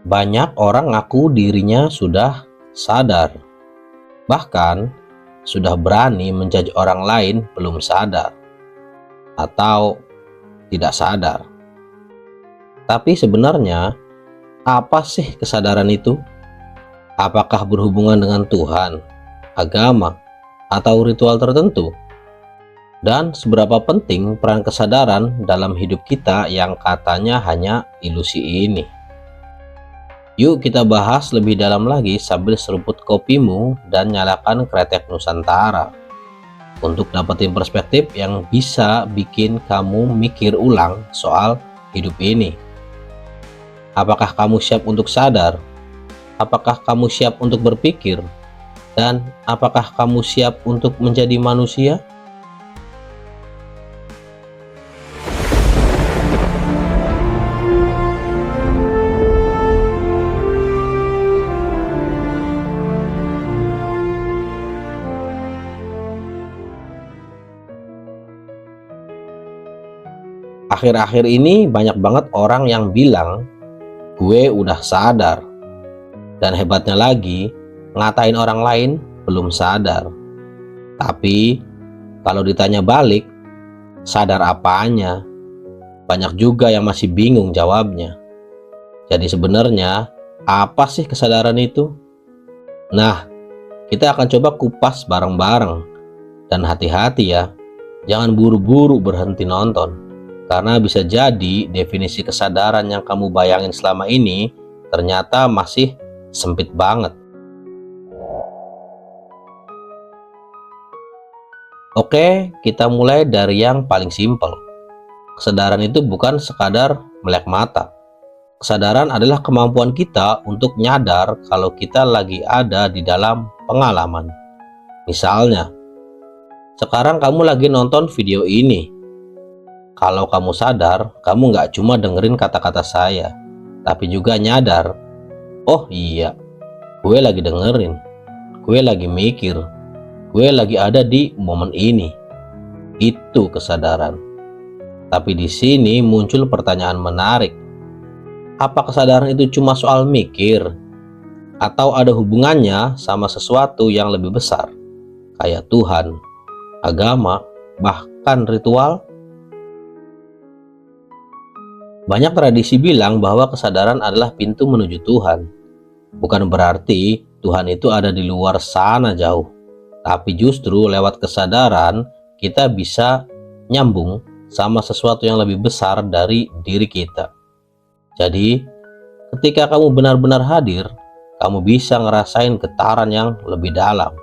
Banyak orang ngaku dirinya sudah sadar, bahkan sudah berani menjudge orang lain belum sadar atau tidak sadar. Tapi sebenarnya, apa sih kesadaran itu? Apakah berhubungan dengan Tuhan, agama, atau ritual tertentu? Dan seberapa penting peran kesadaran dalam hidup kita yang katanya hanya ilusi ini? Yuk kita bahas lebih dalam lagi sambil seruput kopimu dan nyalakan kretek Nusantara untuk dapetin perspektif yang bisa bikin kamu mikir ulang soal hidup ini. Apakah kamu siap untuk sadar? Apakah kamu siap untuk berpikir? Dan apakah kamu siap untuk menjadi manusia? Akhir-akhir ini banyak banget orang yang bilang, gue udah sadar. Dan hebatnya lagi, ngatain orang lain belum sadar. Tapi, kalau ditanya balik, sadar apanya? Banyak juga yang masih bingung jawabnya. Jadi sebenarnya, apa sih kesadaran itu? Nah, kita akan coba kupas bareng-bareng. Dan hati-hati ya, jangan buru-buru berhenti nonton. Karena bisa jadi definisi kesadaran yang kamu bayangin selama ini ternyata masih sempit banget. Oke, kita mulai dari yang paling simpel. Kesadaran itu bukan sekadar melek mata. Kesadaran adalah kemampuan kita untuk nyadar kalau kita lagi ada di dalam pengalaman. Misalnya, sekarang kamu lagi nonton video ini. Kalau kamu sadar, kamu nggak cuma dengerin kata-kata saya, tapi juga nyadar, oh iya, gue lagi dengerin, gue lagi mikir, gue lagi ada di momen ini. Itu kesadaran. Tapi di sini muncul pertanyaan menarik. Apa kesadaran itu cuma soal mikir? Atau ada hubungannya sama sesuatu yang lebih besar? Kayak Tuhan, agama, bahkan ritual? Banyak tradisi bilang bahwa kesadaran adalah pintu menuju Tuhan. Bukan berarti Tuhan itu ada di luar sana jauh. Tapi justru lewat kesadaran kita bisa nyambung sama sesuatu yang lebih besar dari diri kita. Jadi, ketika kamu benar-benar hadir, kamu bisa ngerasain getaran yang lebih dalam.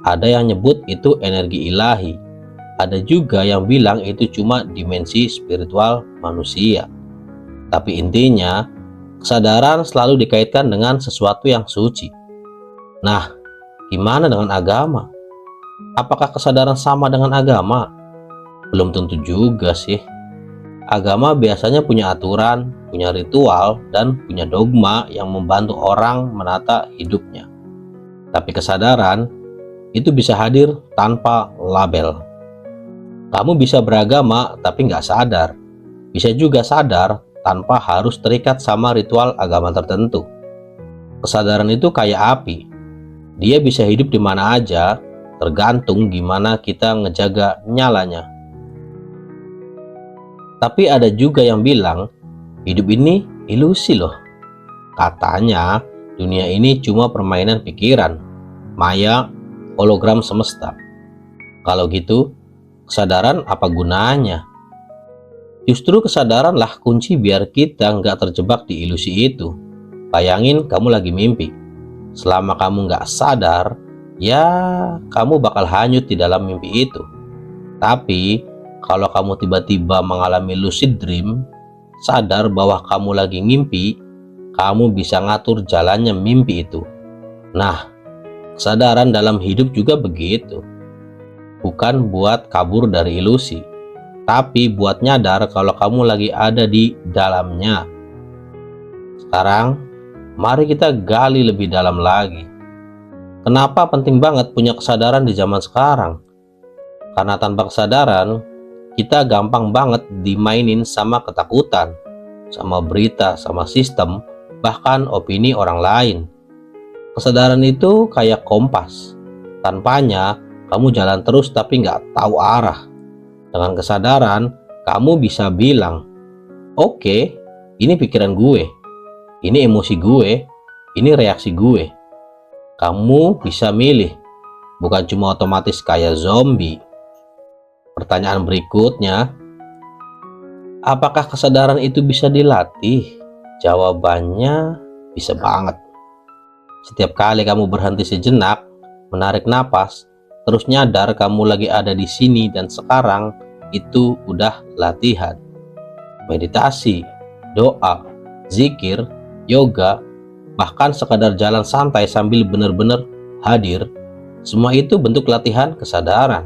Ada yang nyebut itu energi ilahi. Ada juga yang bilang itu cuma dimensi spiritual manusia. Tapi intinya, kesadaran selalu dikaitkan dengan sesuatu yang suci. Nah, gimana dengan agama? Apakah kesadaran sama dengan agama? Belum tentu juga sih. Agama biasanya punya aturan, punya ritual, dan punya dogma yang membantu orang menata hidupnya. Tapi kesadaran itu bisa hadir tanpa label. Kamu bisa beragama tapi nggak sadar. Bisa juga sadar tanpa harus terikat sama ritual agama tertentu. Kesadaran itu kayak api. Dia bisa hidup di mana aja, tergantung gimana kita ngejaga nyalanya. Tapi ada juga yang bilang, hidup ini ilusi loh. Katanya, dunia ini cuma permainan pikiran, maya, hologram semesta. Kalau gitu, kesadaran apa gunanya? Justru kesadaranlah kunci biar kita nggak terjebak di ilusi itu. Bayangin kamu lagi mimpi. Selama kamu nggak sadar, ya kamu bakal hanyut di dalam mimpi itu. Tapi, kalau kamu tiba-tiba mengalami lucid dream, sadar bahwa kamu lagi ngimpi, kamu bisa ngatur jalannya mimpi itu. Nah, kesadaran dalam hidup juga begitu. Bukan buat kabur dari ilusi, tapi buat nyadar kalau kamu lagi ada di dalamnya. Sekarang, mari kita gali lebih dalam lagi. Kenapa penting banget punya kesadaran di zaman sekarang? Karena tanpa kesadaran, kita gampang banget dimainin sama ketakutan, sama berita, sama sistem, bahkan opini orang lain. Kesadaran itu kayak kompas. Tanpanya, kamu jalan terus tapi nggak tahu arah. Dengan kesadaran, kamu bisa bilang, oke, ini pikiran gue, ini emosi gue, ini reaksi gue. Kamu bisa milih, bukan cuma otomatis kayak zombie. Pertanyaan berikutnya, apakah kesadaran itu bisa dilatih? Jawabannya bisa banget. Setiap kali kamu berhenti sejenak, menarik napas, terus nyadar kamu lagi ada di sini dan sekarang, itu udah latihan. Meditasi, doa, zikir, yoga, bahkan sekadar jalan santai sambil benar-benar hadir, semua itu bentuk latihan kesadaran.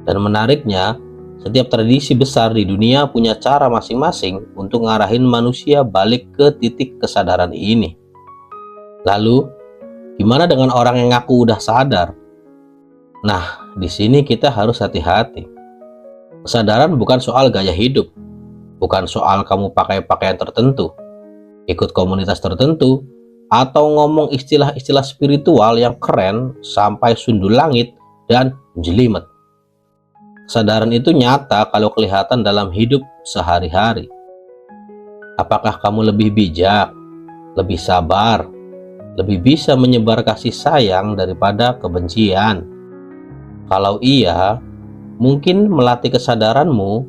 Dan menariknya, setiap tradisi besar di dunia punya cara masing-masing untuk ngarahin manusia balik ke titik kesadaran ini. Lalu, gimana dengan orang yang ngaku udah sadar? Nah, di sini kita harus hati-hati. Kesadaran bukan soal gaya hidup, bukan soal kamu pakai pakaian tertentu, ikut komunitas tertentu, atau ngomong istilah-istilah spiritual yang keren sampai sundul langit dan jelimet. Kesadaran itu nyata kalau kelihatan dalam hidup sehari-hari. Apakah kamu lebih bijak, lebih sabar, lebih bisa menyebar kasih sayang daripada kebencian? Kalau iya, mungkin melatih kesadaranmu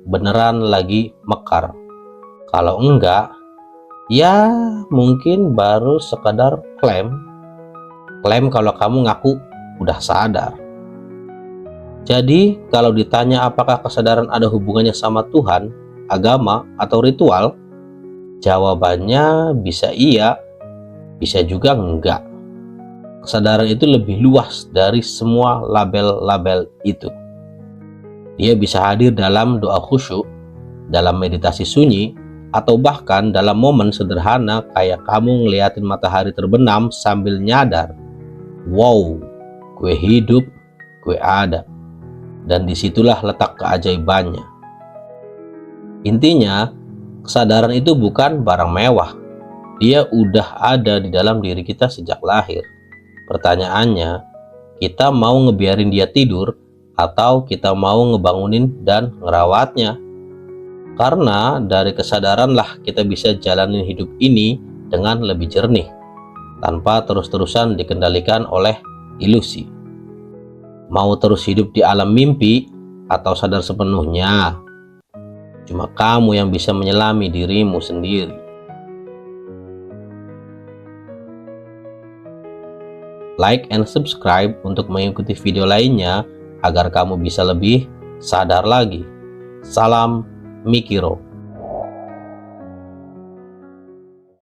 beneran lagi mekar. Kalau enggak, ya mungkin baru sekadar klaim kalau kamu ngaku udah sadar. Jadi, kalau ditanya apakah kesadaran ada hubungannya sama Tuhan, agama, atau ritual, jawabannya bisa iya, bisa juga enggak. Kesadaran itu lebih luas dari semua label-label itu. Dia bisa hadir dalam doa khusyuk, dalam meditasi sunyi, atau bahkan dalam momen sederhana kayak kamu ngeliatin matahari terbenam sambil nyadar, wow, gue hidup, gue ada. Dan disitulah letak keajaibannya. Intinya, kesadaran itu bukan barang mewah. Dia udah ada di dalam diri kita sejak lahir. Pertanyaannya, kita mau ngebiarin dia tidur atau kita mau ngebangunin dan ngerawatnya? Karena dari kesadaranlah kita bisa jalanin hidup ini dengan lebih jernih, tanpa terus-terusan dikendalikan oleh ilusi. Mau terus hidup di alam mimpi atau sadar sepenuhnya? Cuma kamu yang bisa menyelami dirimu sendiri. Like and subscribe untuk mengikuti video lainnya agar kamu bisa lebih sadar lagi. Salam Mikiro.